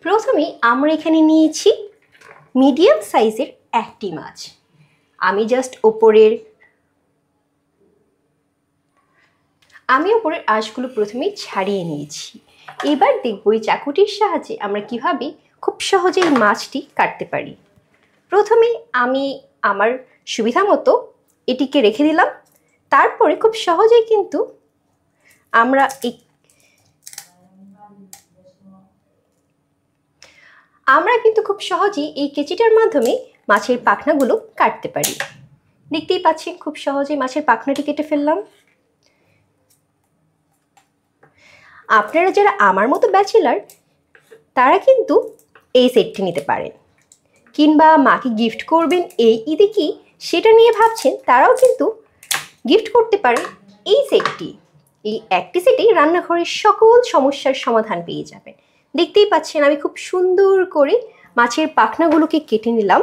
প্রথমে আমরা এখানে নিয়েছি মিডিয়াম সাইজের একটি মাছ। আমি ওপরের আঁশগুলো প্রথমেই ছাড়িয়ে নিয়েছি। এবার দেখব এই চাকুটির সাহায্যে আমরা কিভাবে খুব সহজেই মাছটি কাটতে পারি। প্রথমে আমি আমার সুবিধা মতো এটিকে রেখে দিলাম। তারপরে খুব সহজেই কিন্তু আমরা খুব সহজেই এই কেচিটার মাধ্যমে মাছের পাখনাগুলো কাটতে পারি। দেখতেই পাচ্ছেন খুব সহজেই মাছের পাখনাটি কেটে ফেললাম। আপনারা যারা আমার মতো ব্যাচেলার তারা কিন্তু এই সেটটি নিতে পারেন, কিংবা মাকে গিফট করবেন এই ঈদে কি সেটা নিয়ে ভাবছেন তারাও কিন্তু গিফট করতে পারেন এই সেটটি। এই একটি সেটেই রান্নাঘরের সকল সমস্যার সমাধান পেয়ে যাবেন। দেখতেই পাচ্ছেন আমি খুব সুন্দর করে মাছের পাখনাগুলোকে কেটে নিলাম।